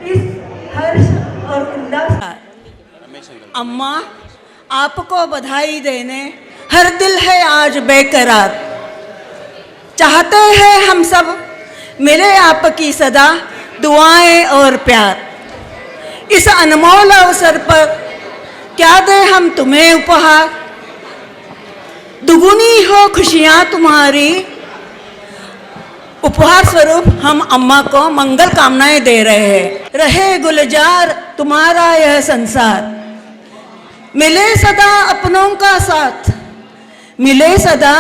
इस हर्ष और उल्लास। अम्मा, आपको बधाई देने हर दिल है आज बेकरार। चाहते हैं हम सब मिले आपकी सदा दुआएं और प्यार। इस अनमोल अवसर पर क्या दे हम तुम्हें उपहार। दुगुनी हो खुशियां तुम्हारी, उपहार स्वरूप हम अम्मा को मंगल कामनाएं दे रहे हैं। रहे गुलजार तुम्हारा यह संसार, मिले सदा अपनों का साथ, मिले सदा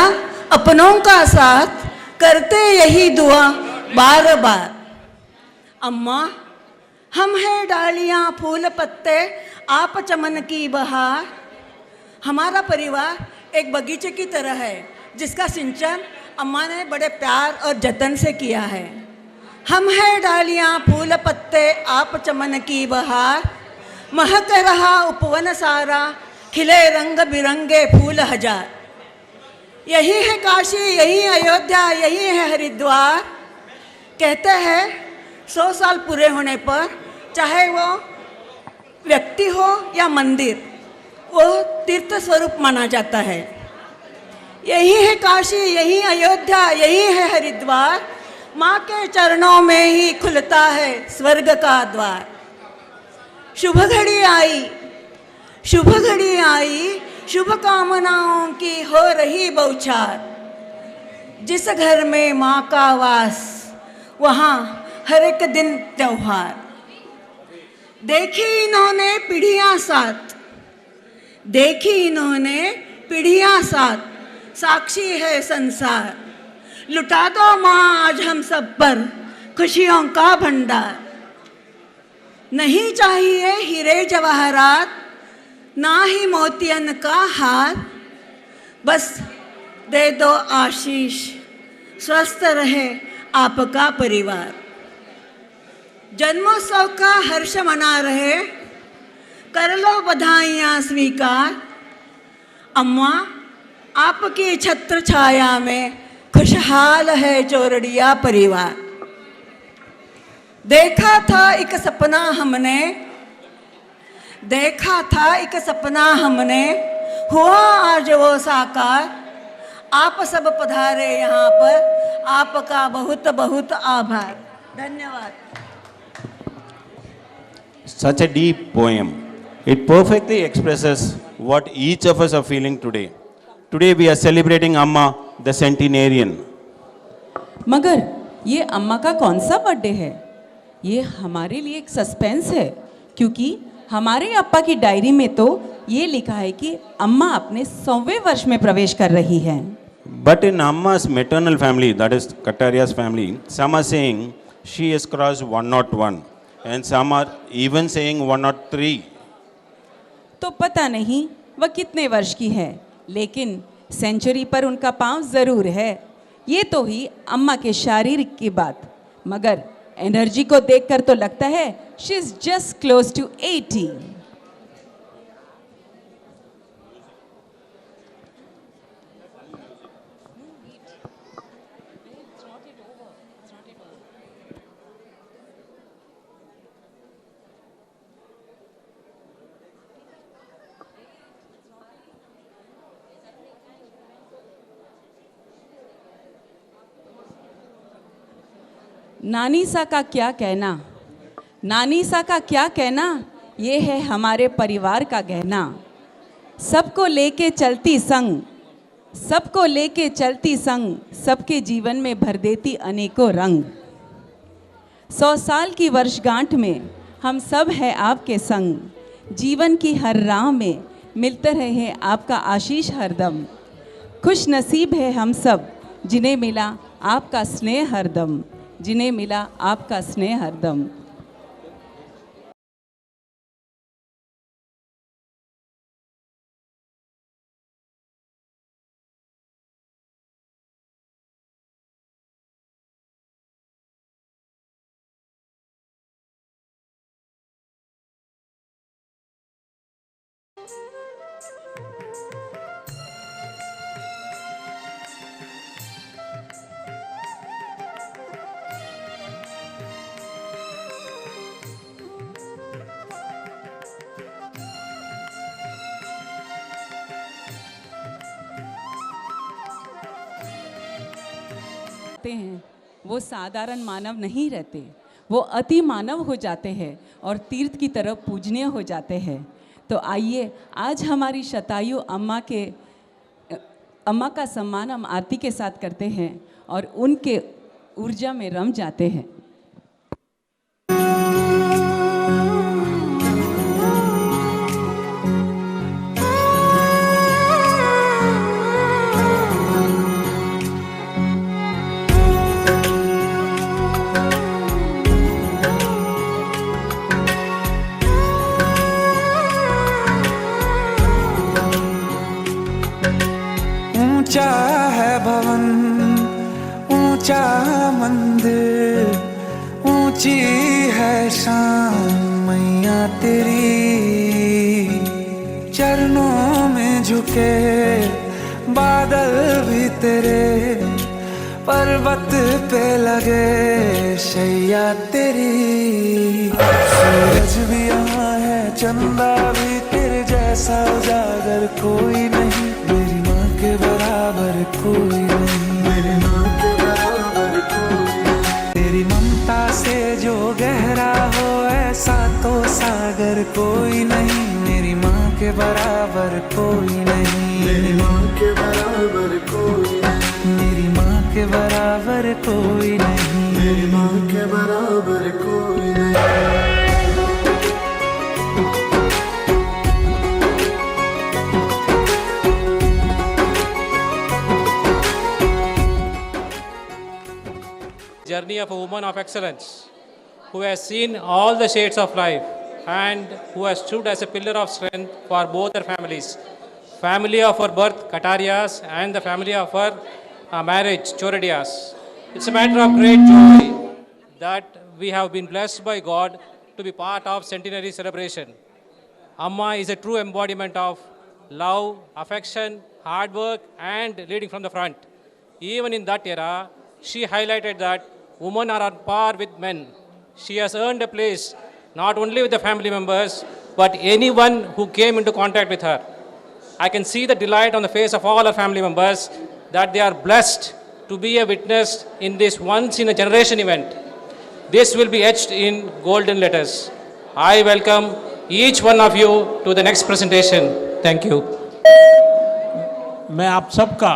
अपनों का साथ, करते यही दुआ बार बार। अम्मा, हम हैं डालियां फूल पत्ते, आप चमन की बहार। हमारा परिवार एक बगीचे की तरह है जिसका सिंचन अम्मा ने बड़े प्यार और जतन से किया है। हम हैं डालियां फूल पत्ते, आप चमन की बहार। महक रहा उपवन सारा, खिले रंग बिरंगे फूल हजार। यही है काशी, यही अयोध्या, यही है हरिद्वार। कहते हैं 100 साल पूरे होने पर चाहे वो व्यक्ति हो या मंदिर, वो तीर्थ स्वरूप माना जाता है। यही है काशी, यही अयोध्या, यही है हरिद्वार। माँ के चरणों में ही खुलता है स्वर्ग का द्वार। शुभ घड़ी आई, शुभ घड़ी आई, शुभ कामनाओं की हो रही बौछार। जिस घर में माँ का वास, वहाँ हर एक दिन त्योहार। देखी इन्होंने पीढ़ियाँ साथ, देखी इन्होंने पीढ़ियाँ साथ, साक्षी है संसार। लुटा दो माँ आज हम सब पर खुशियों का भंडार। नहीं चाहिए हीरे जवाहरात, ना ही मोतियन का हार। बस दे दो आशीष, स्वस्थ रहे आपका परिवार। जन्मोत्सव का हर्ष मना रहे, कर लो बधाइयाँ स्वीकार। अम्मा, आपकी छत्र छाया में खुशहाल है चोरड़िया परिवार। देखा था एक सपना हमने, देखा था एक सपना हमने, हुआ आज वो साकार। आप सब पधारे यहाँ पर, आपका बहुत बहुत आभार। धन्यवाद। Such a deep poem. It perfectly expresses what each of us are feeling today. Today we are celebrating Amma, the centenarian. मगर ये अम्मा का कौन सा बर्थडे है? ये हमारे लिए एक सस्पेंस है, क्योंकि हमारे अप्पा की डायरी में तो ये लिखा है कि अम्मा अपने 100वें वर्ष में प्रवेश कर रही हैं। But in Amma's maternal family, that is Kataria's family, some are saying she has crossed 101 and some are even saying 103. तो पता नहीं वह कितने वर्ष की है, लेकिन सेंचुरी पर उनका पांव जरूर है। ये तो ही अम्मा के शारीरिक की बात, मगर एनर्जी को देखकर तो लगता है she is just close to 80। नानी सा का क्या कहना, नानी सा का क्या कहना, ये है हमारे परिवार का गहना। सबको लेके चलती संग, सबको लेके चलती संग, सबके जीवन में भर देती अनेकों रंग। 100 साल की वर्षगांठ में हम सब हैं आपके संग। जीवन की हर राह में मिलते रहे आपका आशीष हरदम। खुश नसीब है हम सब जिन्हें मिला आपका स्नेह हरदम, जिन्हें मिला आपका स्नेह हरदम। आते हैं वो साधारण मानव नहीं रहते, वो अति मानव हो जाते हैं और तीर्थ की तरफ पूजनीय हो जाते हैं। तो आइए आज हमारी शतायु अम्मा का सम्मान हम आरती के साथ करते हैं और उनके ऊर्जा में रम जाते हैं। ऊंचा है भवन, ऊंचा मंदिर, ऊंची है शान मैया तेरी। चरणों में झुके बादल भी तेरे, पर्वत पे लगे शैया तेरी। सूरज भी यहाँ है, चंदा भी तेरे जैसा उजागर कोई नहीं, मेरी माँ के बराबर कोई नहीं, मेरी माँ के बराबर कोई नहीं। तेरी ममता से जो गहरा हो ऐसा तो सागर कोई नहीं, मेरी माँ के बराबर कोई नहीं, मेरी माँ के बराबर कोई नहीं, मेरी माँ के बराबर कोई नहीं, मेरी माँ के बराबर कोई नहीं। Journey of a woman of excellence who has seen all the shades of life and who has stood as a pillar of strength for both her families. Family of her birth, Katarias, and the family of her marriage, Choradias. It's a matter of great joy that we have been blessed by God to be part of centenary celebration. Amma is a true embodiment of love, affection, hard work, and leading from the front. Even in that era, she highlighted that women are on par with men. She has earned a place not only with the family members, but anyone who came into contact with her. I can see the delight on the face of all her family members that they are blessed to be a witness in this once-in-a-generation event. This will be etched in golden letters. I welcome each one of you to the next presentation. Thank you. मैं आप सबका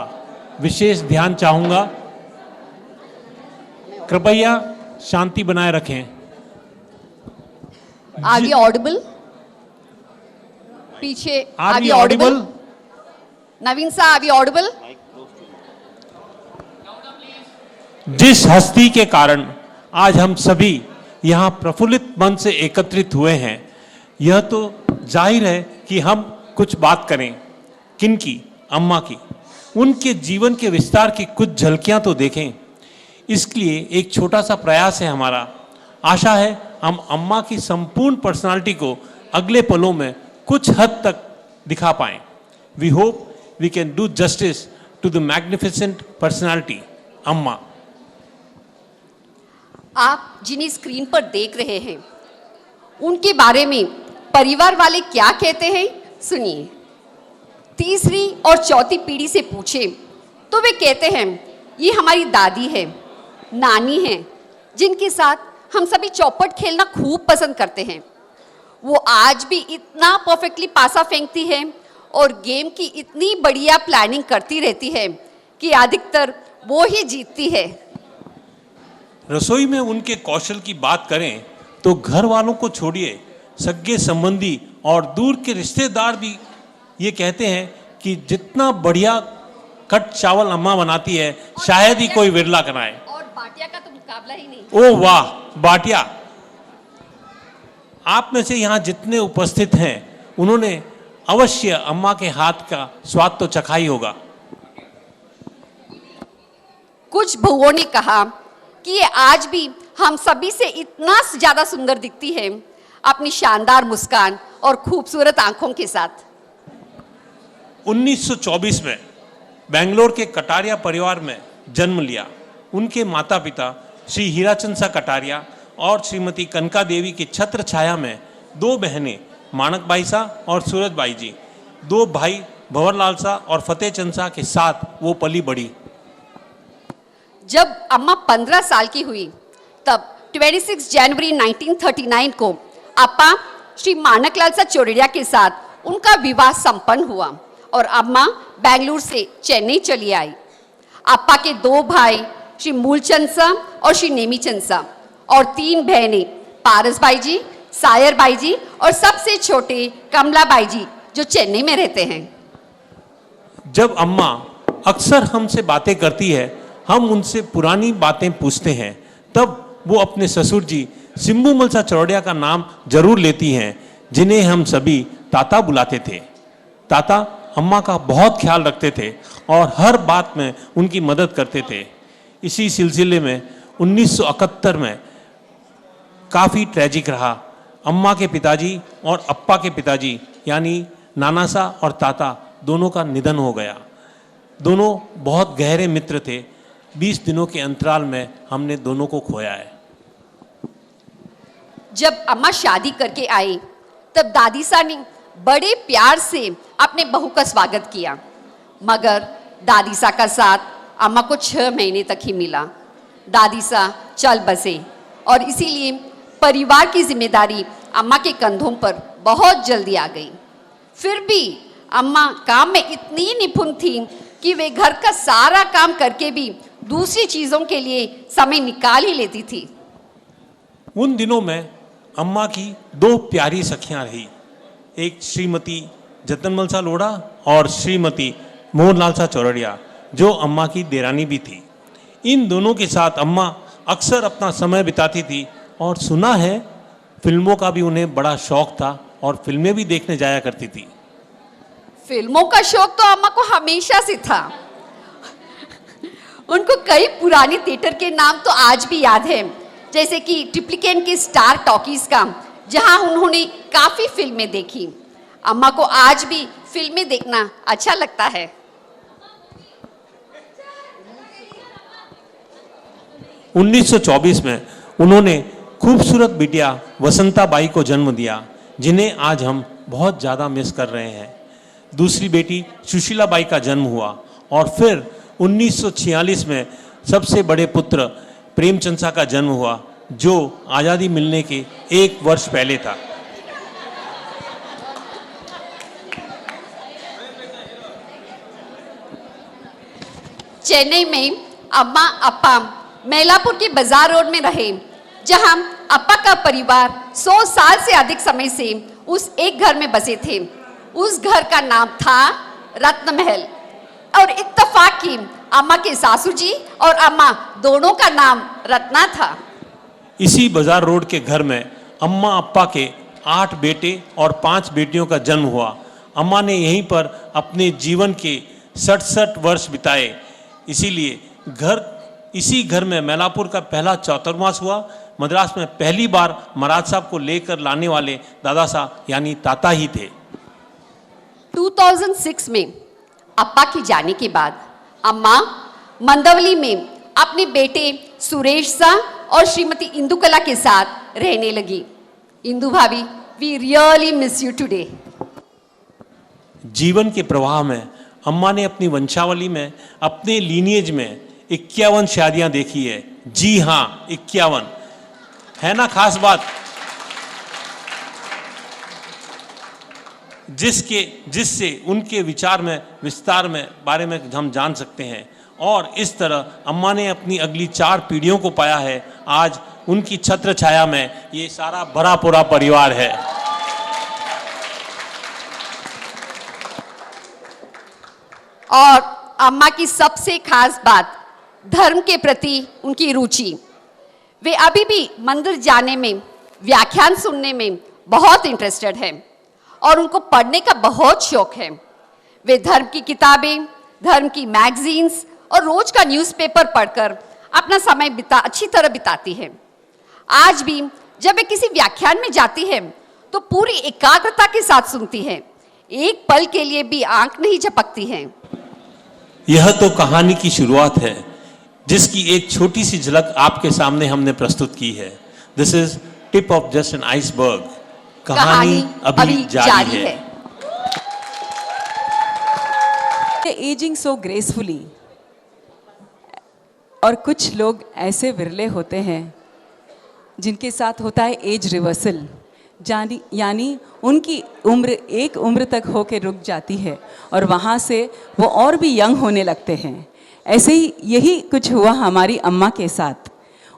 विशेष ध्यान चाहूँगा, कृपया शांति बनाए रखें। Are we audible? पीछे Are we audible? नवीन सा, are we audible? जिस हस्ती के कारण आज हम सभी यहाँ प्रफुल्लित मन से एकत्रित हुए हैं, यह तो जाहिर है कि हम कुछ बात करें। किनकी? अम्मा की। उनके जीवन के विस्तार की कुछ झलकियां तो देखें। इसके लिए एक छोटा सा प्रयास है हमारा। आशा है हम अम्मा की संपूर्ण पर्सनालिटी को अगले पलों में कुछ हद तक दिखा पाएं। We hope we can do justice to the magnificent personality अम्मा। आप जिन्हें स्क्रीन पर देख रहे हैं, उनके बारे में परिवार वाले क्या कहते हैं, सुनिए। तीसरी और चौथी पीढ़ी से पूछे तो वे कहते हैं ये हमारी दादी है, नानी है, जिनके साथ हम सभी चौपट खेलना खूब पसंद करते हैं। वो आज भी इतना परफेक्टली पासा फेंकती है और गेम की इतनी बढ़िया प्लानिंग करती रहती है कि अधिकतर वो ही जीतती है। रसोई में उनके कौशल की बात करें तो घर वालों को छोड़िए, सगे संबंधी और दूर के रिश्तेदार भी ये कहते हैं कि जितना बढ़िया कट चावल अम्मा बनाती है शायद ही कोई विरला बनाए। और बाटिया का तो मुकाबला ही नहीं। ओ वाह, बाटिया। आप में से यहाँ जितने उपस्थित हैं उन्होंने अवश्य अम्मा के हाथ का स्वाद तो चखा ही होगा। कुछ बहुओं ने कहा कि ये आज भी हम सभी से इतना ज्यादा सुंदर दिखती है अपनी शानदार मुस्कान और खूबसूरत आंखों के साथ। 1924 में बेंगलोर के कटारिया परिवार में जन्म लिया। उनके माता पिता श्री हीराचंद सा कटारिया और श्रीमती कनका देवी की छत्र छाया में दो बहनें माणक बाई सा और सूरज बाई जी, दो भाई भंवरलाल सा और फतेह चंद सा के साथ वो पली बड़ी। जब अम्मा 15 साल की हुई तब 26 जनवरी 1939 को अप्पा श्री मानकलाल सा चोरड़िया के साथ उनका विवाह संपन्न हुआ और अम्मा बेंगलुरु से चेन्नई चली आई। अप्पा के 2 भाई श्री मूलचंद सा और श्री नेमीचंद सा और 3 बहनें पारस बाई जी, सायर बाई जी और सबसे छोटे कमला बाई जी जो चेन्नई में रहते हैं। जब अम्मा अक्सर हमसे बातें करती है, हम उनसे पुरानी बातें पूछते हैं, तब वो अपने ससुर जी सिम्बू मलसा चौड़िया का नाम जरूर लेती हैं, जिन्हें हम सभी ताता बुलाते थे। ताता अम्मा का बहुत ख्याल रखते थे और हर बात में उनकी मदद करते थे। इसी सिलसिले में 1971 में काफ़ी ट्रेजिक रहा। अम्मा के पिताजी और अप्पा के पिताजी यानी नानासा और ताता दोनों का निधन हो गया। दोनों बहुत गहरे मित्र थे। 20 दिनों के अंतराल में हमने दोनों को खोया है। जब अम्मा शादी करके आई तब दादी सा ने बड़े प्यार से अपने बहू का स्वागत किया, मगर दादी सा का साथ अम्मा को 6 महीने तक ही मिला। दादी सा चल बसे और इसीलिए परिवार की जिम्मेदारी अम्मा के कंधों पर बहुत जल्दी आ गई। फिर भी अम्मा काम में इतनी निपुण थी कि वे घर का सारा काम करके भी दूसरी चीज़ों के लिए समय निकाल ही लेती थी। उन दिनों में अम्मा की 2 प्यारी सखियां रही, एक श्रीमती जतनमल सा लोढ़ा और श्रीमती मोहनलाल सा चौरड़िया, जो अम्मा की देरानी भी थी। इन दोनों के साथ अम्मा अक्सर अपना समय बिताती थी और सुना है फिल्मों का भी उन्हें बड़ा शौक था और फिल्में भी देखने जाया करती थी। फिल्मों का शौक तो अम्मा को हमेशा से था। उनको कई पुरानी थिएटर के नाम तो आज भी याद है, जैसे कि ट्रिप्लिकेन के स्टार टॉकीज का, जहां उन्होंने काफी फिल्में देखी। अम्मा को आज भी फिल्में देखना अच्छा लगता है। उन्नीस 1924 में उन्होंने खूबसूरत बिटिया वसंता बाई को जन्म दिया, जिन्हें आज हम बहुत ज़्यादा मिस कर रहे हैं। दूसरी बेटी सुशीला बाई का जन्म हुआ और फिर 1946 में सबसे बड़े पुत्र प्रेमचंद सा का जन्म हुआ, जो आज़ादी मिलने के 1 वर्ष पहले था। चेन्नई में अम्मा अप्पा मैलापुर के बाजार रोड में रहे, जहां अप्पा का परिवार 100 साल से अधिक समय से उस एक घर में बसे थे। उस घर का नाम था रत्न महल और इत्तेफाक की अम्मा के सासू जी और अम्मा दोनों का नाम रत्ना था। इसी बाजार रोड के घर में अम्मा अप्पा के 8 बेटे और 5 बेटियों का जन्म हुआ। अम्मा ने यहीं पर अपने जीवन के 67 वर्ष बिताए। इसी घर में मैलापुर का पहला चौतरमास हुआ। मद्रास में पहली बार महाराज साहब को लेकर लाने वाले दादा साहब यानी ताता ही थे। 2006 में अप्पा के जाने के बाद अम्मा मंदवली में अपने बेटे सुरेश सा और श्रीमती इंदु कला के साथ रहने लगी। इंदु भाभी, we really miss you today. जीवन के प्रवाह में अम्मा ने अपनी वंशावली में, अपने लीनिएज में 51 शादियां देखी है। जी हाँ, 51 है ना खास बात, जिससे उनके विचार में, विस्तार में बारे में हम जान सकते हैं। और इस तरह अम्मा ने अपनी अगली 4 पीढ़ियों को पाया है। आज उनकी छत्र छाया में ये सारा भरा पूरा परिवार है। और अम्मा की सबसे खास बात, धर्म के प्रति उनकी रुचि। वे अभी भी मंदिर जाने में, व्याख्यान सुनने में बहुत इंटरेस्टेड हैं और उनको पढ़ने का बहुत शौक है। वे धर्म की किताबें, धर्म की मैगजीन्स और रोज का न्यूज़पेपर पढ़कर अपना समय अच्छी तरह बिताती हैं। आज भी जब वे किसी व्याख्यान में जाती हैं तो पूरी एकाग्रता के साथ सुनती हैं, एक पल के लिए भी आंख नहीं झपकती हैं। यह तो कहानी की शुरुआत है, जिसकी एक छोटी सी झलक आपके सामने हमने प्रस्तुत की है। This is tip of just an iceberg. कहानी अभी जारी है। Aging so gracefully. और कुछ लोग ऐसे विरले होते हैं जिनके साथ होता है एज रिवर्सल, यानी उनकी उम्र एक उम्र तक होके रुक जाती है और वहाँ से वो और भी यंग होने लगते हैं। ऐसे ही यही कुछ हुआ हमारी अम्मा के साथ।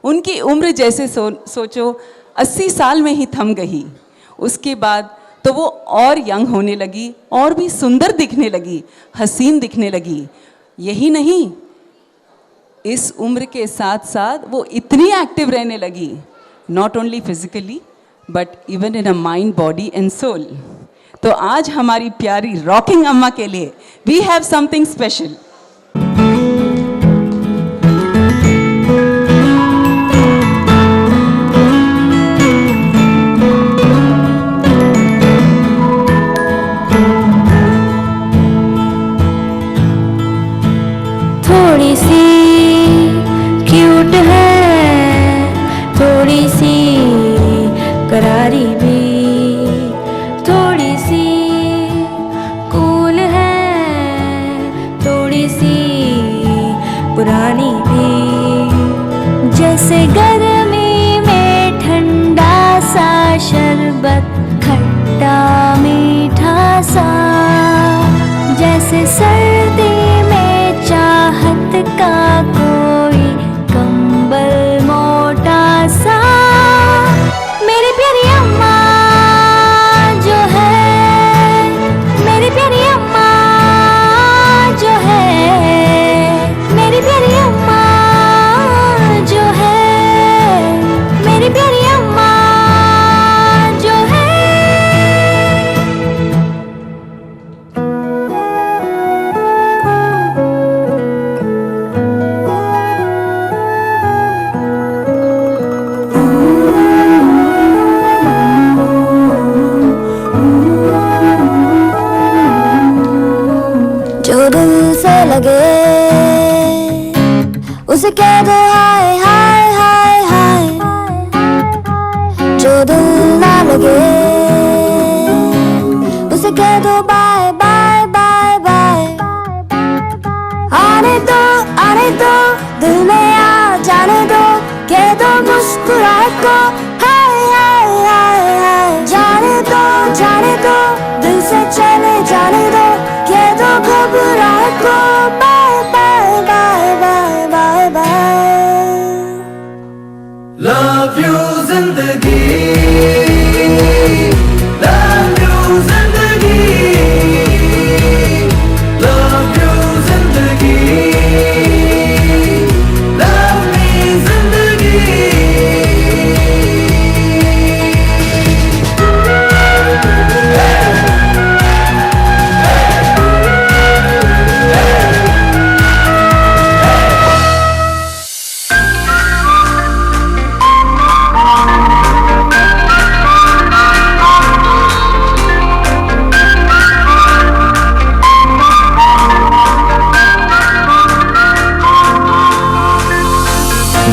उनकी उम्र जैसे सोचो 80 साल में ही थम गई। उसके बाद तो वो और यंग होने लगी और भी सुंदर दिखने लगी, हसीन दिखने लगी। यही नहीं, इस उम्र के साथ साथ वो इतनी एक्टिव रहने लगी, not only physically but even in a mind, body and soul. तो आज हमारी प्यारी रॉकिंग अम्मा के लिए वी हैव समथिंग स्पेशल। थोड़ी सी क्यूट है, थोड़ी सी करारी भी, थोड़ी सी कूल है, थोड़ी सी पुरानी भी। जैसे गर्मी में ठंडा सा शरबत, खट्टा मीठा सा, जैसे सर्दी में चाहत का कोई कंबल मोटा सा। मेरी प्यारी अम्मा जो है, मेरी प्यारी अम्मा जो है, मेरी प्यारी अम्मा जो है, मेरी प्यारी अम्मा जो है। जो दिल से लगे उसे कह दो हाय हाय हाय हाय, जो दिल ना लगे उसे कह दो बाय बाय बाय बाय। आने दो दिल में आ जाने दो, कह दो मुस्कुराए को हाय हाय हाय हाय। जाने दो दिल से चले जाने दो, कह दो घबराए को bye bye bye bye bye bye. Love you जिंदगी, लव यू जिंदगी, लव यू जिंदगी, लव मी जिंदगी।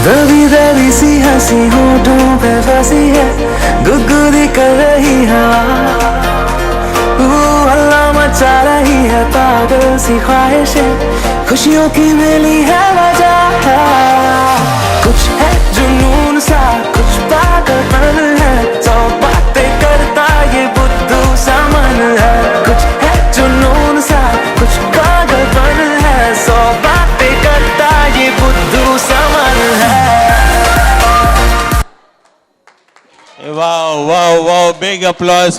दबी दबी सी हंसी होठों पे फंसी है, गुदगुदी कर रही हवा, हल्ला मचा रही है पागल सी ख्वाहिशें, खुशियों की मिली है वजह। कुछ है जुनून सा, कुछ पागलपन है, सौ बातें करता ये बुद्धू सा मन है। कुछ है जुनून सा, कुछ पागलपन है, सौ बातें करता ये बुद्धू सा मन है। Wow, wow, wow, big applause.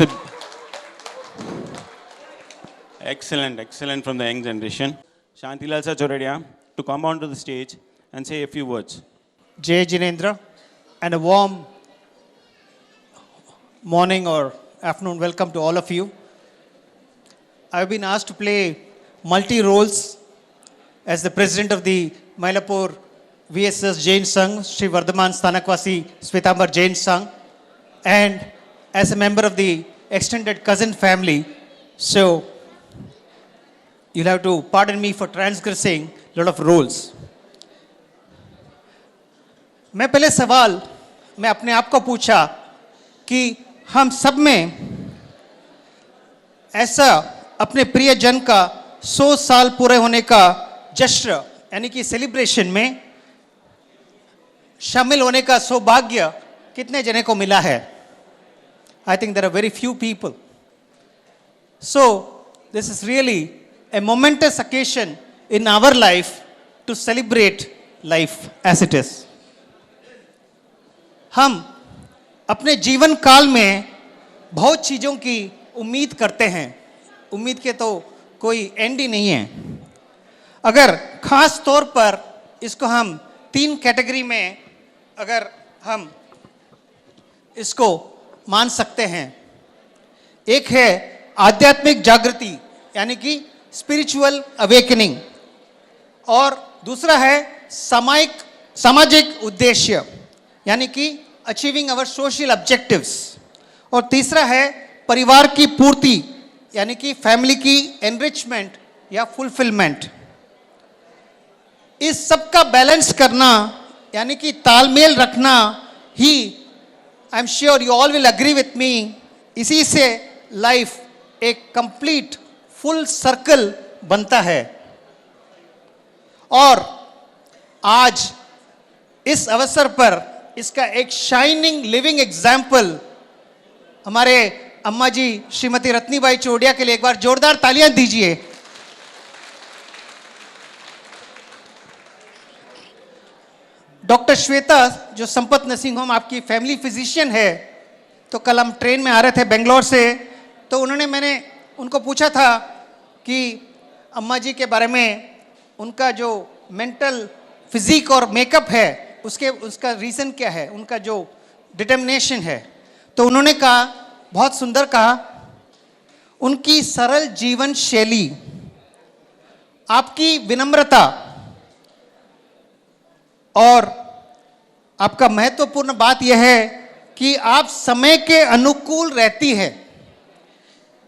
Excellent, excellent from the young generation. Shantilal Sachoredia to come onto the stage and say a few words. Jay Jinendra, and a warm morning or afternoon welcome to all of you. I've been asked to play multi roles as the president of the Mylapore VSS Jain Sangh, Sri Vardhaman Stanakwasi Svetambar Jain Sangh, and as a member of the extended cousin family. So you'll have to pardon me for transgressing a lot of rules. मैं पहले सवाल मैं अपने आप को पूछा कि हम सब में ऐसा अपने प्रियजन का 100 साल पूरे होने का जश्न यानी कि सेलिब्रेशन में शामिल होने का सौभाग्य कितने जने को मिला है? I think there are very few people. So, this is really a momentous occasion in our life to celebrate life as it is. हम अपने जीवन काल में बहुत चीज़ों की उम्मीद करते हैं. उम्मीद के तो कोई एंड ही नहीं है. अगर खास तौर पर इसको हम 3 कैटेगरी में अगर हम इसको मान सकते हैं. एक है आध्यात्मिक जागृति यानी कि स्पिरिचुअल अवेकनिंग, और दूसरा है सामाजिक उद्देश्य यानी कि अचीविंग आवर सोशल ऑब्जेक्टिव्स, और तीसरा है परिवार की पूर्ति यानी कि फैमिली की एनरिचमेंट या फुलफिलमेंट. इस सब का बैलेंस करना यानी कि तालमेल रखना ही, I am sure you all will agree with me, इसी से लाइफ एक कंप्लीट फुल सर्कल बनता है. और आज इस अवसर पर इसका एक शाइनिंग लिविंग एग्जाम्पल हमारे अम्मा जी श्रीमती रत्नीबाई चौड़िया के लिए एक बार जोरदार तालियां दीजिए. डॉक्टर श्वेता जो संपत नर्सिंग होम आपकी फैमिली फिजिशियन है, तो कल हम ट्रेन में आ रहे थे बेंगलोर से, तो मैंने उनको पूछा था कि अम्मा जी के बारे में उनका जो मेंटल फिजिक और मेकअप है उसका रीज़न क्या है, उनका जो डिटर्मिनेशन है. तो उन्होंने कहा, बहुत सुंदर कहा, उनकी सरल जीवन शैली, आपकी विनम्रता और आपका महत्वपूर्ण बात यह है कि आप समय के अनुकूल रहती है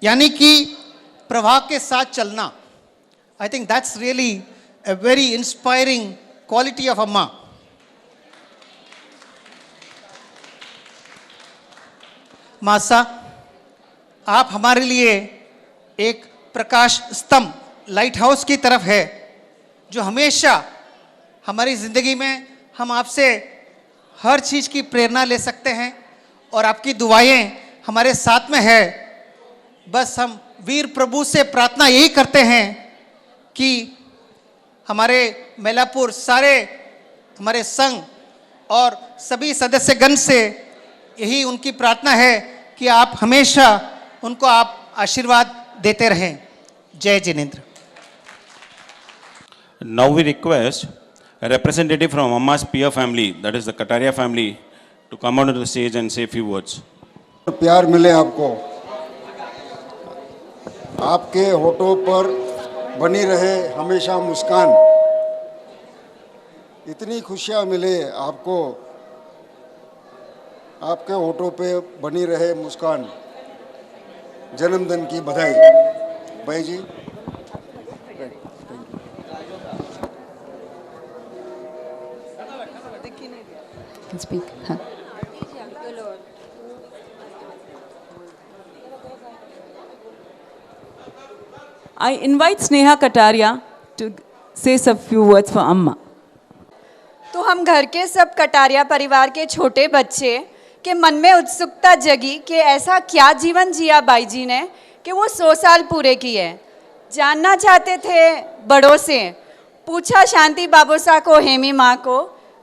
यानी कि प्रवाह के साथ चलना. I think that's really a very inspiring quality of अम्मा. मासा, आप हमारे लिए एक प्रकाश स्तंभ, लाइट हाउस की तरफ है, जो हमेशा हमारी ज़िंदगी में हम आपसे हर चीज़ की प्रेरणा ले सकते हैं, और आपकी दुआएं हमारे साथ में है. बस हम वीर प्रभु से प्रार्थना यही करते हैं कि हमारे मैलापुर सारे हमारे संघ और सभी सदस्यगण से यही उनकी प्रार्थना है कि आप हमेशा उनको आप आशीर्वाद देते रहें. जय Jinendra. Now we request a representative from Amma's peer family, that is the Kataria family, to come onto the stage and say a few words. प्यार मिले आपको, आपके होठों पर बनी रहे हमेशा मुस्कान, इतनी खुशियाँ मिले आपको, आपके होठों पे बनी रहे मुस्कान. जन्मदिन की बधाई भाई जी. Speak. Huh. I invite Sneha Kataria to say some few words for Amma. तो हम घर के सब कटारिया परिवार के छोटे बच्चे के मन में उत्सुकता जगी कि ऐसा क्या जीवन जिया बाई जी ने कि वो 100 साल पूरे किए. जानना चाहते थे बड़ों से. पूछा शांति बाबूसा को, हेमी माँ को,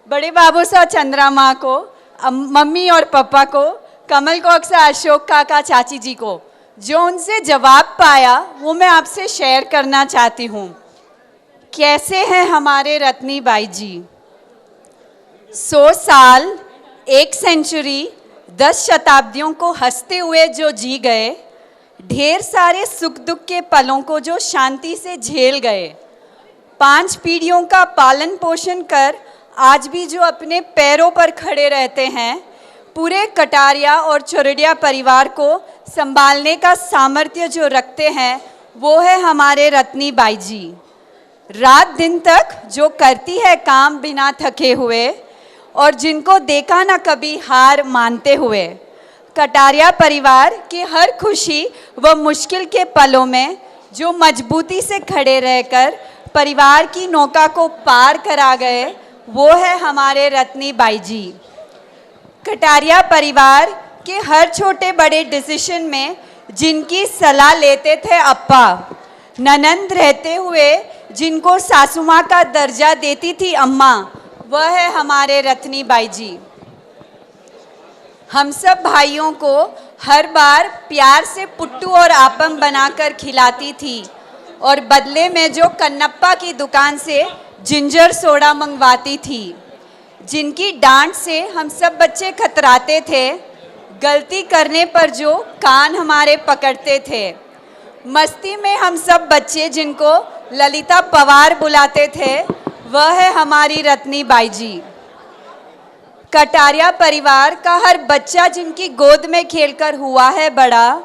बड़े बाबूसा चंद्रा माँ को, मम्मी और पापा को, कमल कोक्सा अशोक काका चाची जी को. जो उनसे जवाब पाया वो मैं आपसे शेयर करना चाहती हूँ. कैसे हैं हमारे रत्नी बाई जी? 100 साल, 1 सेंचुरी, 10 शताब्दियों को हंसते हुए जो जी गए, ढेर सारे सुख दुख के पलों को जो शांति से झेल गए, 5 पीढ़ियों का पालन पोषण कर आज भी जो अपने पैरों पर खड़े रहते हैं, पूरे कटारिया और चौरडिया परिवार को संभालने का सामर्थ्य जो रखते हैं, वो है हमारे रत्नी बाई जी. रात दिन तक जो करती है काम बिना थके हुए, और जिनको देखा ना कभी हार मानते हुए. कटारिया परिवार की हर खुशी व मुश्किल के पलों में जो मजबूती से खड़े रहकर परिवार की नौका को पार करा गए, वो है हमारे रत्नी बाई जी। कटारिया परिवार के हर छोटे बड़े डिसीजन में जिनकी सलाह लेते थे अप्पा, ननंद रहते हुए जिनको सासू माँ का दर्जा देती थी अम्मा, वह है हमारे रत्नी बाई जी। हम सब भाइयों को हर बार प्यार से पुट्टू और आपम बनाकर खिलाती थी और बदले में जो कन्नप्पा की दुकान से जिंजर सोडा मंगवाती थी, जिनकी डांट से हम सब बच्चे खतराते थे, गलती करने पर जो कान हमारे पकड़ते थे, मस्ती में हम सब बच्चे जिनको ललिता पवार बुलाते थे, वह है हमारी रत्नी बाई जी। कटारिया परिवार का हर बच्चा जिनकी गोद में खेलकर हुआ है बड़ा,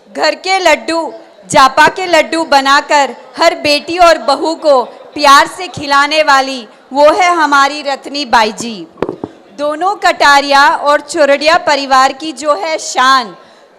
घर के लड्डू जापा के लड्डू बनाकर हर बेटी और बहू को प्यार से खिलाने वाली, वो है हमारी रत्नी बाई जी। दोनों कटारिया और चोरडिया परिवार की जो है शान,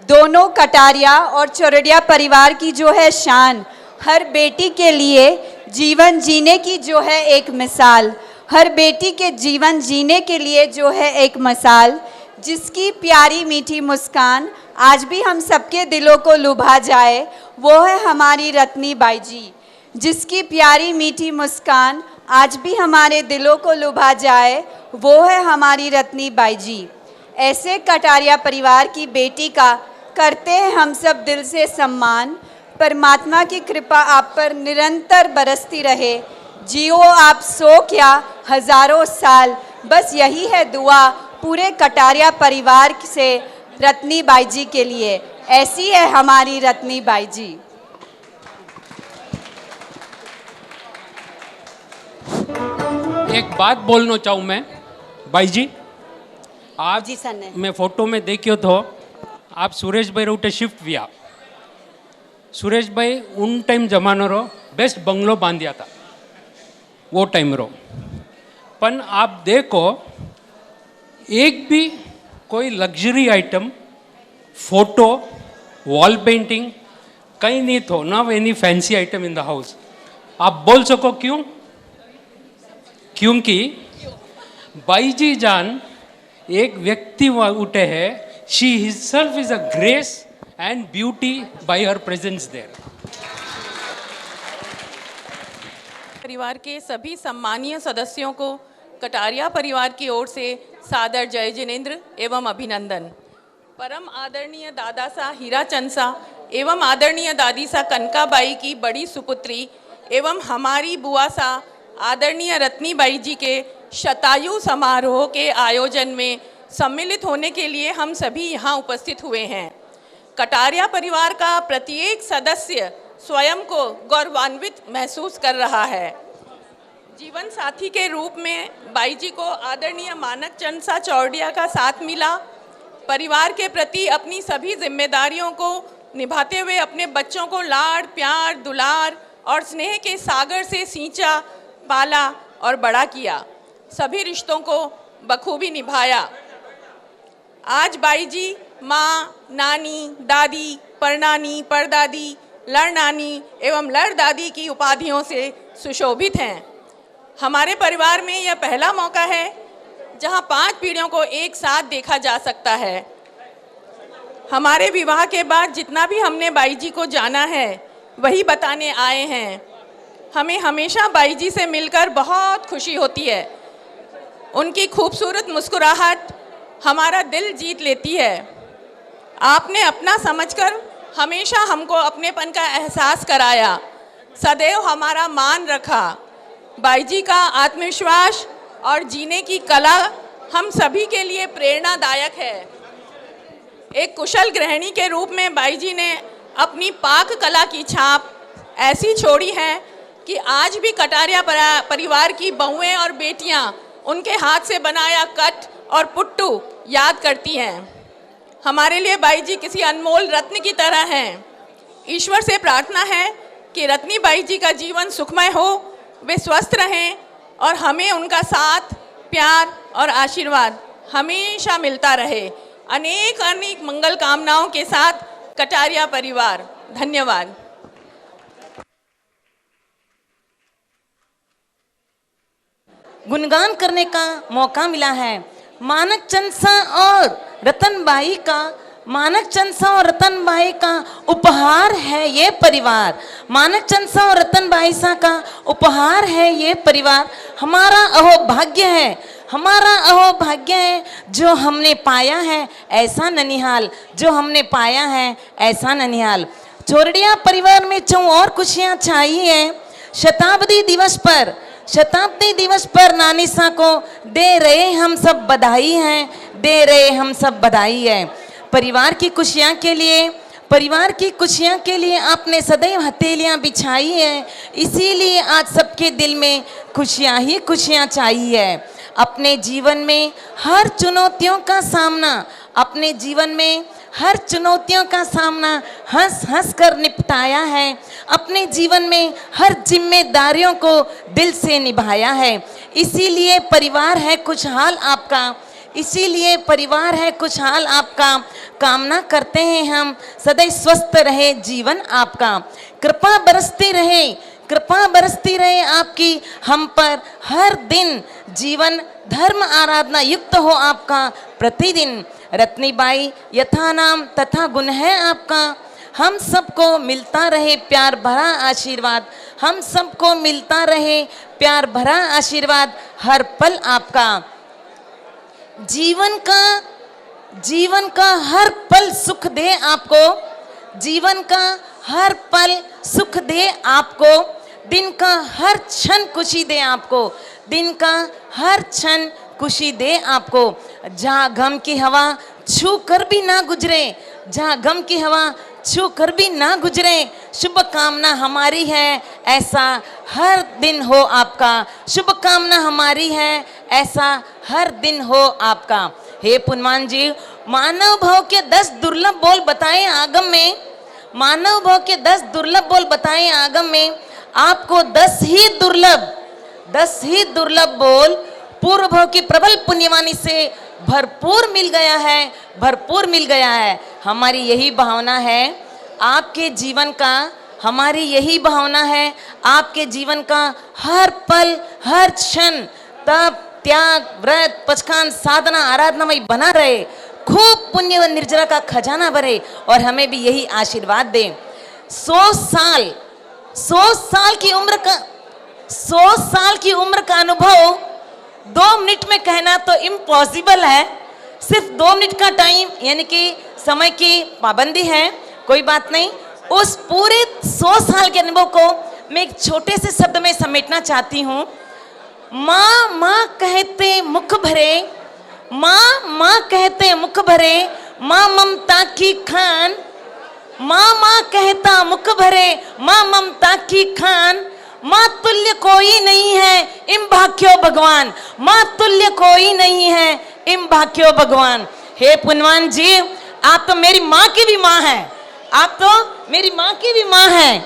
दोनों कटारिया और चोरडिया परिवार की जो है शान, हर बेटी के लिए जीवन जीने की जो है एक मिसाल, हर बेटी के जीवन जीने के लिए जो है एक मिसाल, जिसकी प्यारी मीठी मुस्कान आज भी हम सबके दिलों को लुभा जाए, वो है हमारी रत्नी बाई जी। जिसकी प्यारी मीठी मुस्कान आज भी हमारे दिलों को लुभा जाए, वो है हमारी रत्नी बाई जी। ऐसे कटारिया परिवार की बेटी का करते हैं हम सब दिल से सम्मान। परमात्मा की कृपा आप पर निरंतर बरसती रहे। जियो आप 100 क्या हजारों साल, बस यही है दुआ पूरे कटारिया परिवार से रत्नी बाई जी के लिए। ऐसी है हमारी रत्नी बाई जी। एक बात बोलना चाहूँ मैं बाई जी, आप जी सर ने मैं फोटो में देखियो तो आप सुरेश भाई रोटे शिफ्ट किया। सुरेश भाई उन टाइम जमानो रो बेस्ट बंगलो बांधिया था वो टाइम रो, पन आप देखो एक भी कोई luxury item, photo, wall painting कहीं नहीं थो, ना any fancy item in the house. आप बोल सको क्यों? क्योंकि बाई जी जान एक व्यक्ति उठे है, she hisself is a grace and beauty by her presence there. परिवार के सभी सम्मानीय सदस्यों को कटारिया परिवार की ओर से सादर जय जिनेंद्र एवं अभिनंदन। परम आदरणीय दादा सा हीरा चंद सा एवं आदरणीय दादी सा कनकाबाई की बड़ी सुपुत्री एवं हमारी बुआ सा आदरणीय रत्नी बाई जी के शतायु समारोह के आयोजन में सम्मिलित होने के लिए हम सभी यहाँ उपस्थित हुए हैं। कटारिया परिवार का प्रत्येक सदस्य स्वयं को गौरवान्वित महसूस कर रहा है। जीवन साथी के रूप में बाई जी को आदरणीय मानक चंद सा चौड़िया का साथ मिला। परिवार के प्रति अपनी सभी जिम्मेदारियों को निभाते हुए अपने बच्चों को लाड़ प्यार दुलार और स्नेह के सागर से सींचा, पाला और बड़ा किया। सभी रिश्तों को बखूबी निभाया। आज बाई जी माँ, नानी, दादी, परनानी, परदादी, लड़नानी एवं लड़दादी की उपाधियों से सुशोभित हैं। हमारे परिवार में यह पहला मौका है जहां 5 पीढ़ियों को एक साथ देखा जा सकता है। हमारे विवाह के बाद जितना भी हमने बाई जी को जाना है वही बताने आए हैं। हमें हमेशा बाई जी से मिलकर बहुत खुशी होती है। उनकी खूबसूरत मुस्कुराहट हमारा दिल जीत लेती है। आपने अपना समझकर हमेशा हमको अपनेपन का एहसास कराया, सदैव हमारा मान रखा। बाई जी का आत्मविश्वास और जीने की कला हम सभी के लिए प्रेरणादायक है। एक कुशल गृहिणी के रूप में बाई जी ने अपनी पाक कला की छाप ऐसी छोड़ी है कि आज भी कटारिया परिवार की बहुएं और बेटियां उनके हाथ से बनाया कट और पुट्टू याद करती हैं। हमारे लिए बाई जी किसी अनमोल रत्न की तरह हैं। ईश्वर से प्रार्थना है कि रत्नी बाई जी का जीवन सुखमय हो, वे स्वस्थ रहें और हमें उनका साथ, प्यार और आशीर्वाद हमेशा मिलता रहे। अनेक अनेक मंगल कामनाओं के साथ कटारिया परिवार। धन्यवाद। गुणगान करने का मौका मिला है। मानक चंद सा और रतनबाई का मानक चंद सा और रतनबाई का उपहार है ये परिवार। मानक चंद सा और रतनबाई सा का उपहार है ये परिवार। हमारा अहोभाग्य है, हमारा अहोभाग्य है जो हमने पाया है ऐसा ननिहाल, जो हमने पाया है ऐसा ननिहाल। चोरडिया परिवार में और खुशियां छाई हैं। शताब्दी दिवस पर नानी सा को दे रहे हम सब बधाई हैं, दे रहे हम सब बधाई है। परिवार की खुशियां के लिए आपने सदैव हथेलियां बिछाई है, इसीलिए आज सबके दिल में खुशियां ही खुशियां छाई है। अपने जीवन में हर चुनौतियों का सामना हंस हंस कर निपटाया है। अपने जीवन में हर जिम्मेदारियों को दिल से निभाया है, इसीलिए परिवार है खुशहाल आपका। कामना करते हैं हम सदैव स्वस्थ रहे जीवन आपका। कृपा बरसती रहे आपकी हम पर हर दिन। जीवन धर्म आराधना युक्त हो आपका प्रतिदिन। रत्नीबाई यथा नाम तथा गुण है आपका। हम सबको मिलता रहे प्यार भरा आशीर्वाद हर पल आपका। जीवन का हर पल सुख दे आपको। दिन का हर क्षण खुशी दे आपको। जहाँ गम की हवा छू कर भी ना गुजरे, शुभकामना हमारी है ऐसा हर दिन हो आपका। हे पुनवान जी, मानव भाव के 10 दुर्लभ बोल बताए आगम में आपको 10 ही दुर्लभ बोल पूर्व भाव की प्रबल पुण्यवाणी से भरपूर मिल गया है। हमारी यही भावना है आपके जीवन का हर पल हर क्षण तप त्याग व्रत पचखान साधना आराधना में बना रहे। खूब पुण्य व निर्जरा का खजाना भरे और हमें भी यही आशीर्वाद दे। 100 साल की उम्र का अनुभव 2 मिनट में कहना तो इम्पॉसिबल है। सिर्फ 2 मिनट का टाइम यानी कि समय की पाबंदी है, कोई बात नहीं। उस पूरे 100 साल के अनुभव को मैं एक छोटे से शब्द में समेटना चाहती हूँ। माँ कहते मुख भरे, माँ ममता की खान। माँ कहता मुख भरे, माँ ममता की खान। माँ तुल्य कोई नहीं है इम भाग्यो भगवान। माँ तुल्य कोई नहीं है इम भाग्यो भगवान। हे पुनवान जी, आप तो मेरी माँ की भी माँ हैं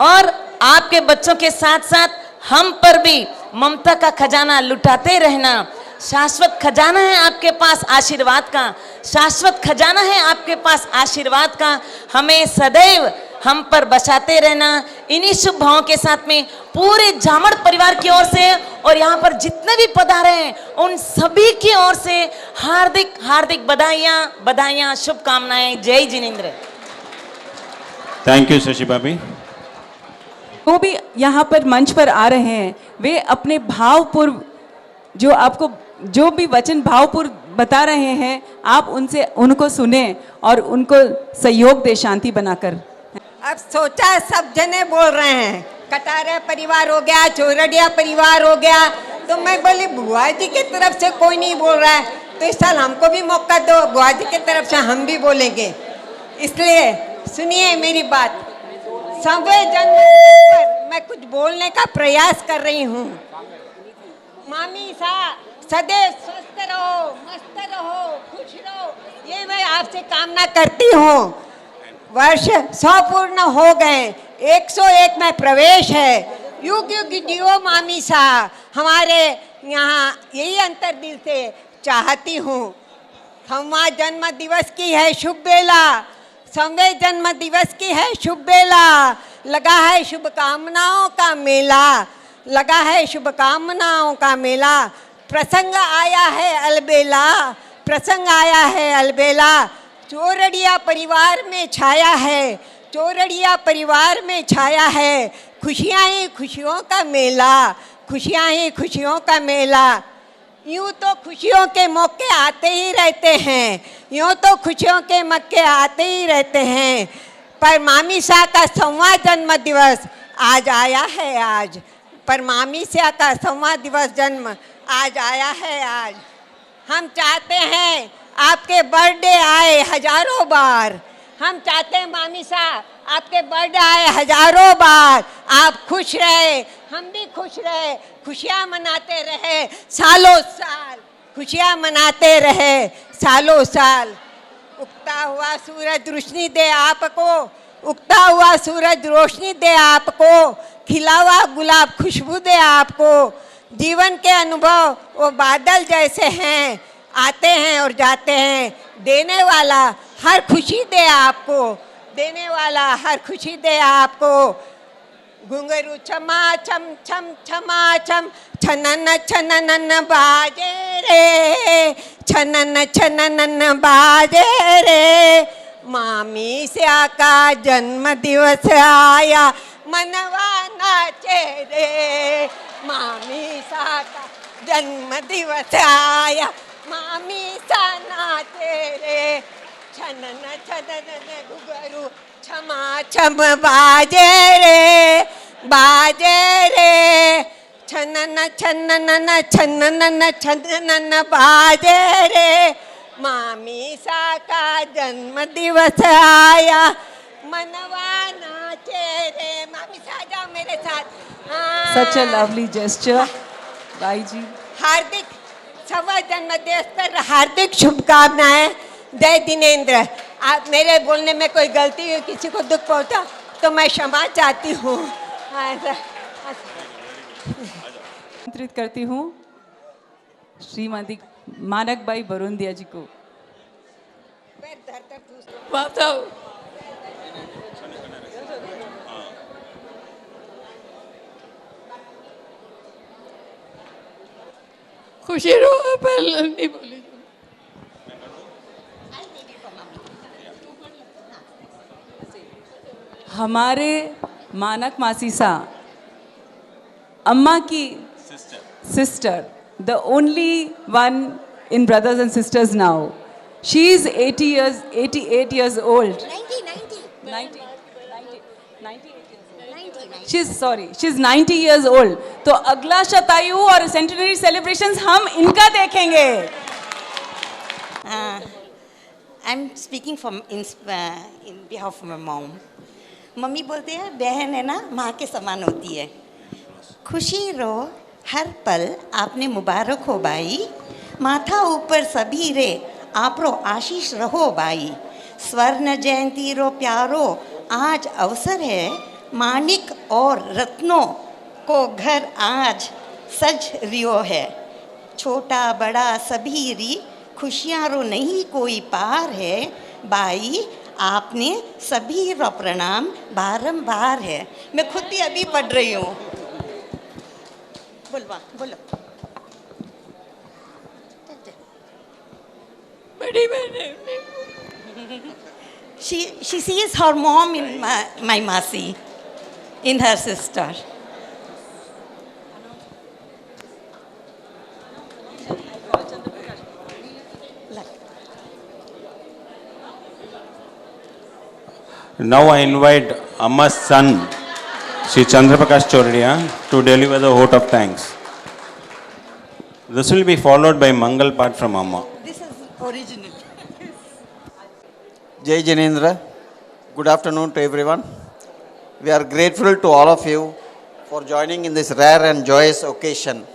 और आपके बच्चों के साथ साथ हम पर भी ममता का खजाना लुटाते रहना। शाश्वत खजाना है आपके पास आशीर्वाद का। हमें सदैव हम पर बचाते रहना। इन्हीं शुभ भावों के साथ में पूरे जामड़ परिवार की ओर से और यहाँ पर जितने भी पधारे हैं उन सभी की ओर से हार्दिक बधाइयाँ शुभकामनाएं। जय जिनेंद्र। थैंक यू शशि भाभी। वो भी यहाँ पर मंच पर आ रहे हैं, वे अपने भावपूर्व जो भी वचन भावपूर्व बता रहे हैं, आप उनको सुने और उनको सहयोग दे शांति बनाकर। अब सोचा सब जने बोल रहे हैं, कटारिया परिवार हो गया, चोरडिया परिवार हो गया, तो मैं बोली बुआ जी की तरफ से कोई नहीं बोल रहा है तो इस साल हमको भी मौका दो, बुआ जी की तरफ से हम भी बोलेंगे। इसलिए सुनिए मेरी बात। सवे जन्म पर मैं कुछ बोलने का प्रयास कर रही हूँ। मामी सा सदैव स्वस्थ रहो, मस्त रहो, खुश रहो, ये मैं आपसे कामना करती हूँ। वर्ष 100 पूर्ण हो गए, 101 में प्रवेश है। युग युग जियो मामी सा, हमारे यहाँ यही अंतर दिल से चाहती हूँ। संवा जन्म दिवस की है शुभ बेला, संवे जन्म दिवस की है शुभ बेला, लगा है शुभकामनाओं का मेला। लगा है शुभकामनाओं का मेला, प्रसंग आया है अलबेला, प्रसंग आया है अलबेला। चोरड़िया परिवार में छाया है, चोरड़िया परिवार में छाया है, खुशियाँ ही खुशियों का मेला, खुशियाँ ही खुशियों का मेला। यूँ तो खुशियों के मौके आते ही रहते हैं, यूँ तो खुशियों के मौके आते ही रहते हैं, पर मामी शाह का 100वां जन्म दिवस आज आया है आज, पर मामी शाह का 100वां दिवस जन्म आज आया है आज। हम चाहते हैं आपके बर्थडे आए हजारों बार, हम चाहते हैं मामी शाह आपके बर्थडे आए हजारों बार, आप खुश रहे, हम भी खुश रहे, खुशियाँ मनाते रहे सालों साल, खुशियाँ मनाते रहे सालों साल। उगता हुआ सूरज रोशनी दे आपको, उगता हुआ सूरज रोशनी दे आपको, खिला हुआ गुलाब खुशबू दे आपको। जीवन के अनुभव वो बादल जैसे हैं, आते हैं और जाते हैं, देने वाला हर खुशी दे आपको, देने वाला हर खुशी दे आपको। घुंघरू छमा छम छम छमा छम, छनन छनन बाजे रे, छनन छनन बाजे रे। मामी श्या का जन्म दिवस आया, मनवा नाचे रे, मामी श्या का जन्म दिवस आया, मामी सा नाचे रे। छनन छनन घुंघरू छमा छम बाजे रे, बाजे रे। छनन छनन छनन छनन बाजे रे, मामी सा का जन्म दिवस आया, मनवा नाचे रे। मामी सा जाओ मेरे साथ। Such a lovely gesture, भाई जी। हार्दिक 100वां जन्म दिवस पर हार्दिक शुभकामनाएं। जय दिनेंद्र। आप मेरे बोलने में कोई गलती हुई, किसी को दुख पहुंचा तो मैं क्षमा चाहती हूँ। आमंत्रित करती हूँ श्रीमती मानकबाई बरुंदिया जी को। खुशी रो पहले नहीं बोली। हमारे मानक मासी सा अम्मा की sister, the only one in brothers and sisters now. She is 88 years old. 90. She's 90 years old. तो अगला शतायु और सेंटिनरी सेलिब्रेशंस हम इनका देखेंगे। I'm speaking from in behalf of my mom. Mummy बोलते हैं बहन है ना माँ के समान होती है। खुशी रो हर पल आपने मुबारक हो बाई, माथा ऊपर सभी रे आपरो आशीष रहो बाई। स्वर्ण जयंती रो प्यारो आज अवसर है, माणिक और रत्नों को घर आज सज रियो है। छोटा बड़ा सभी री खुशियाँ रो नहीं कोई पार है, बाई आपने सभी रो प्रणाम बारंबार है। मैं खुद भी अभी पढ़ रही हूँ। बोलो। बड़ी बहन। She sees her mom in my Masi, in her sister. Now I invite Amma's son, Sri Chandraprakash Choradia, to deliver the vote of thanks. This will be followed by Mangal part from Amma. This is original. Jai Janendra. Good afternoon to everyone. We are grateful to all of you for joining in this rare and joyous occasion.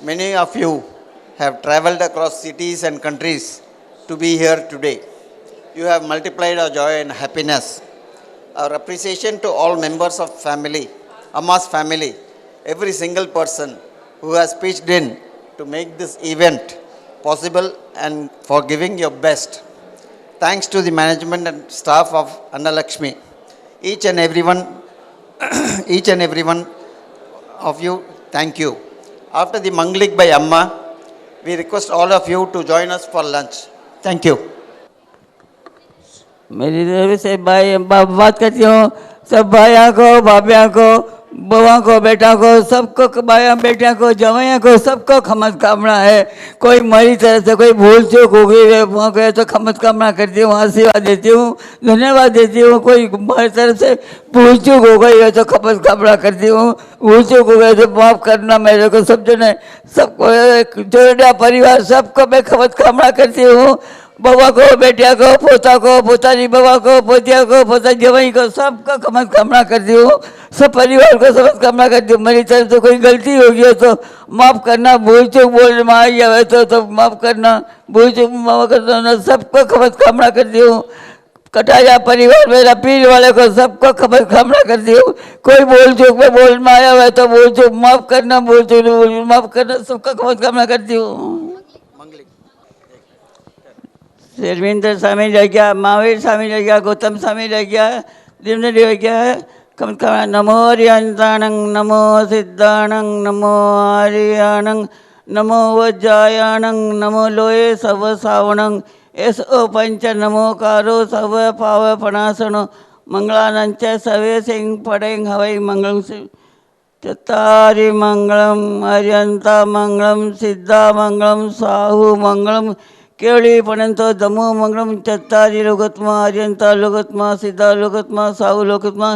Many of you have traveled across cities and countries to be here today. You have multiplied our joy and happiness. Our appreciation to all members of family, Amma's family, every single person who has pitched in to make this event possible and for giving your best. Thanks to the management and staff of Anna Lakshmi. Each and every one of you Thank you. After the Manglik by Amma, we request all of you to join us for lunch. Thank you. मेरी तरफ से बात करती हूँ सब भाइयों को, भाभियों को, बउआ को, बेटा को, सबको, भाइयों बेटियों को, जवाइयों को, सबको खमत कामना है। कोई मेरी तरफ से कोई भूल चूक हो गई है वहाँ गए तो खमत कामना करती हूँ, आशीर्वाद देती हूँ, धन्यवाद देती हूँ। कोई मेरी तरफ से भूल चूक हो गई है तो खमत कामना करती हूँ, भूल चूक हो गई तो माफ़ करना मेरे को। सब जने सबको जोड़िया परिवार सबको मैं खमत कामना करती हूँ। बउआ को, बेटिया को, पोता को, पोताजी बउआ को, पोतिया को, पोता जवाई को, सबका खमत कामना करती हूँ। सब परिवार को खमत कामना करती हूँ। मेरी तरफ से कोई गलती हो गई है तो माफ़ करना, भूल चूक बोल में आई है तो माफ़ करना, भूल चूक माफ़ करना, सबको खमत कामना करती हूँ। कटारिया परिवार मेरा पीर वाले को सबको खमत कामना करती हूँ। कोई बोल चूक में बोल में आया हुआ है तो बोल चूक माफ़ करना, बोल चूक माफ़ करना, सबका खमत कामना करती हूँ। शर्मिंदर स्वामी रह गया, महावीर स्वामी रह गया, गौतम स्वामी रह गया, दिव्य रह गया है। कम नमो हरियंताणं, नमो सिद्धाणं, नमो हरियाणं, नमो वज्रायाणं, नमो लोये सव सावणं, एस ओ पंच नमो कारो सव पाव पणासनो, मंगलानंच सवे सिंह पड़ेंग हवई मंगलम से चत्तारि मंगलम, हरियंता मंगलम, सिद्धा मंगलम, साहु मंगलम, केवली पणंतो दमो मंगलम, चत्तारि लोकत्मा, हरियंता लोकत्मा, सिद्धा लोकत्मा, साहु लोकत्मा,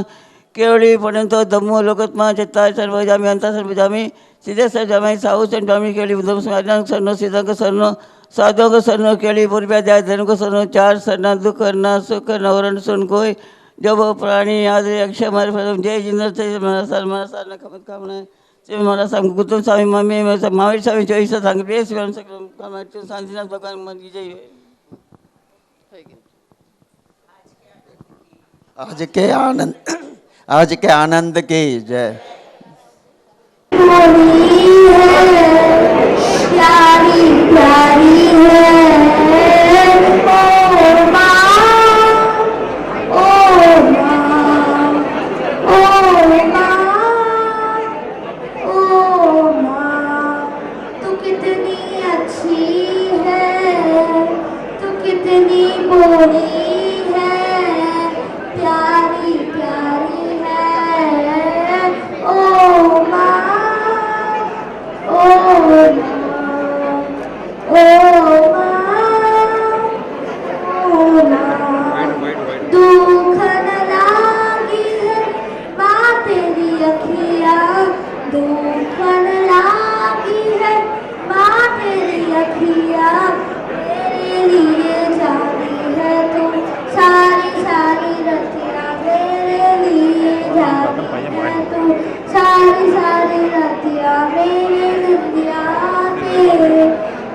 केवली पणंतो दमो लोकत्मा, चत्तारि सर्वजामी, अंता सर्वजामी, सीधे सर्वजामी, साहु सर्वजामी, केवली बुद्धम समाजं सर्नो, सिद्धा को सर्नो, साधुओं को सर्नो, केवली पूर्व्या जाय धन को सर्नो, चार सरना, दुख करना, सुख करना, वरण सुन कोई, जब वो प्राणी याद अक्षय हमारे प्रथम जय जिंदर से हमारा सार खमत कामना है। हमारा संग गौतम स्वामी मम्मी महावीर स्वामी चौबीस संग प्रिय शांतिनाथ भगवान मन की जय। आज के आनंद की जय। प्यारी प्यारी है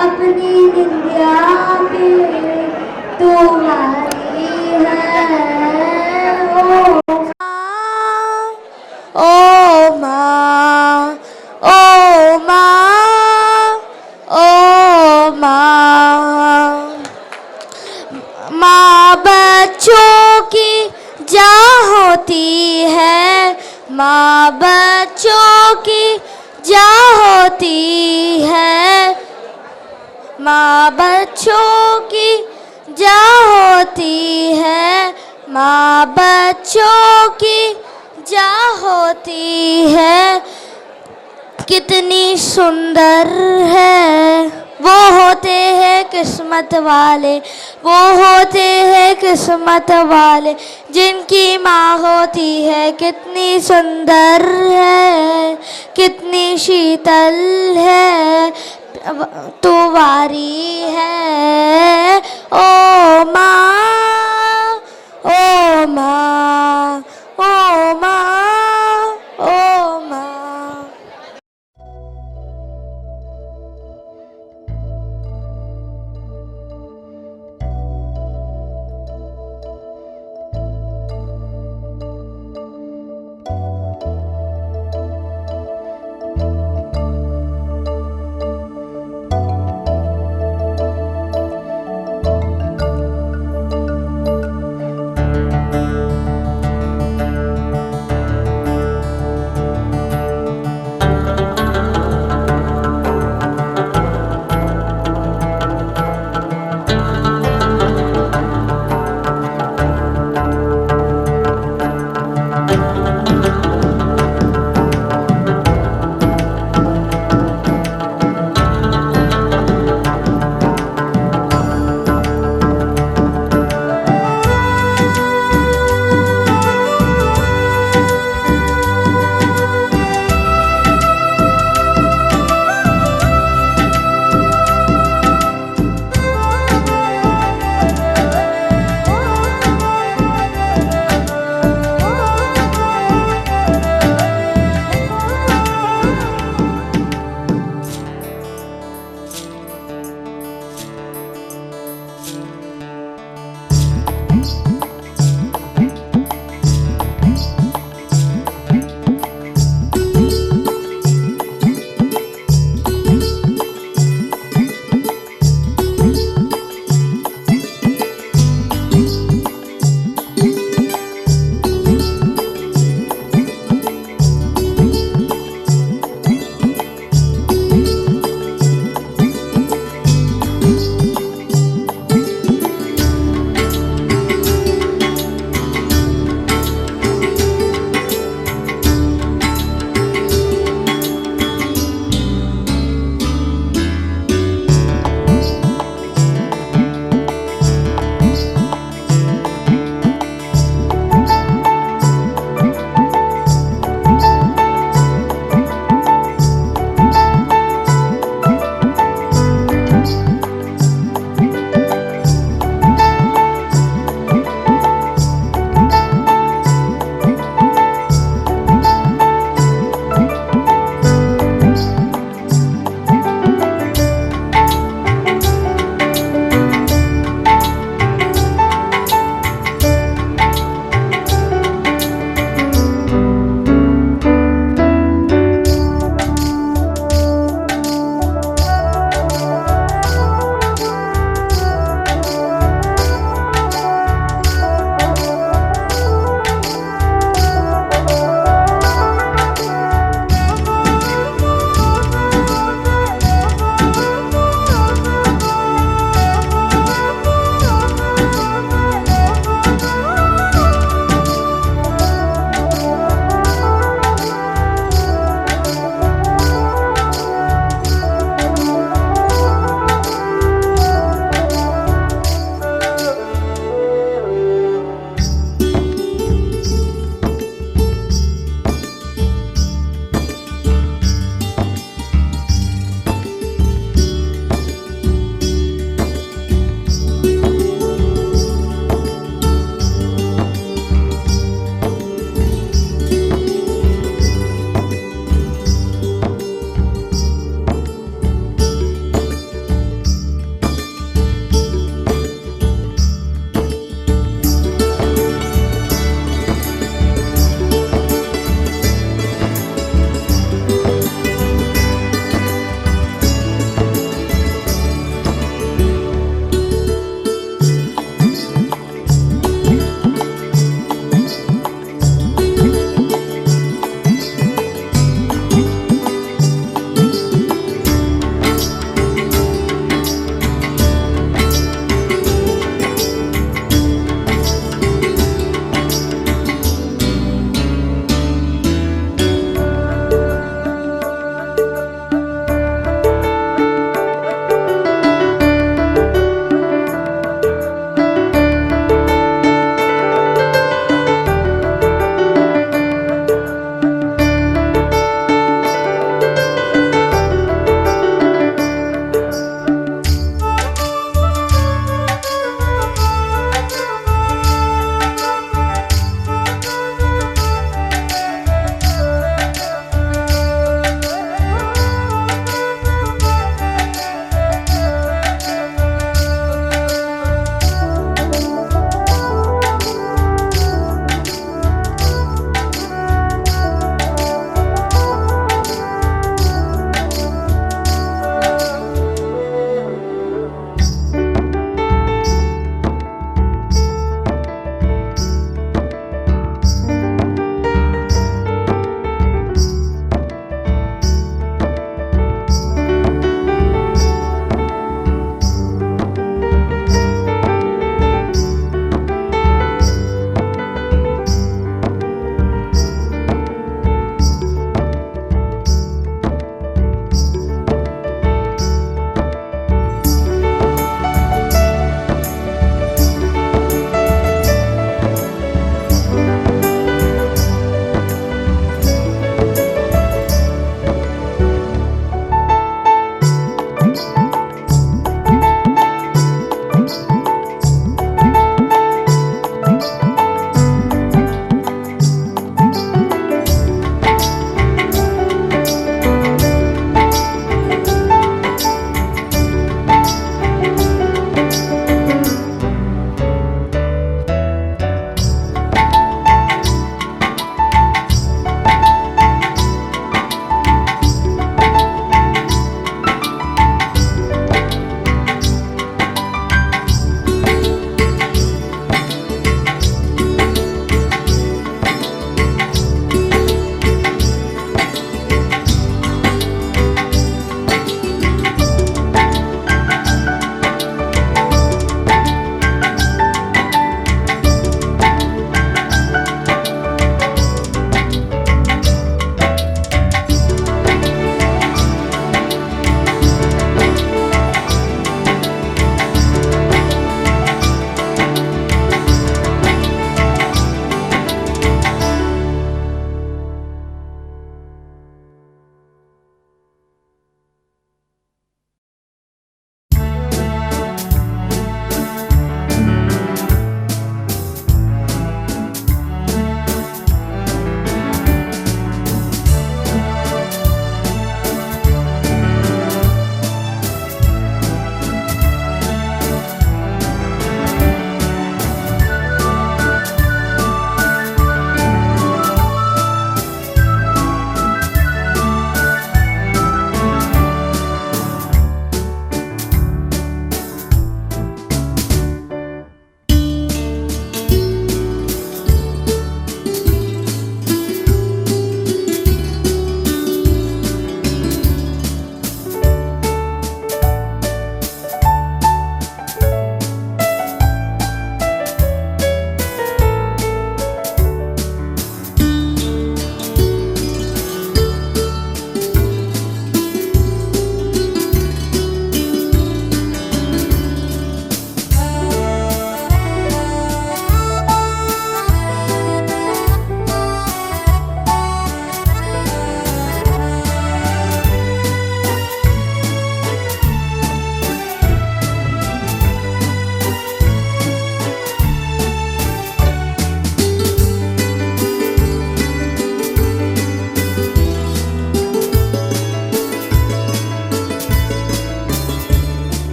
अपनी निंदिया पे तुम्हारी है ओ माँ, ओ माँ, ओ माँ। माँ बच्चों की जा होती है, माँ बच्चों की जा होती है, माँ बच्चों की जा होती है, माँ बच्चों की जा होती है। कितनी सुंदर है वो होते हैं किस्मत वाले, वो होते हैं किस्मत वाले जिनकी माँ होती है। कितनी सुंदर है, कितनी शीतल है तुम्हारी है ओ माँ, ओ माँ, ओ माँ, ओ माँ।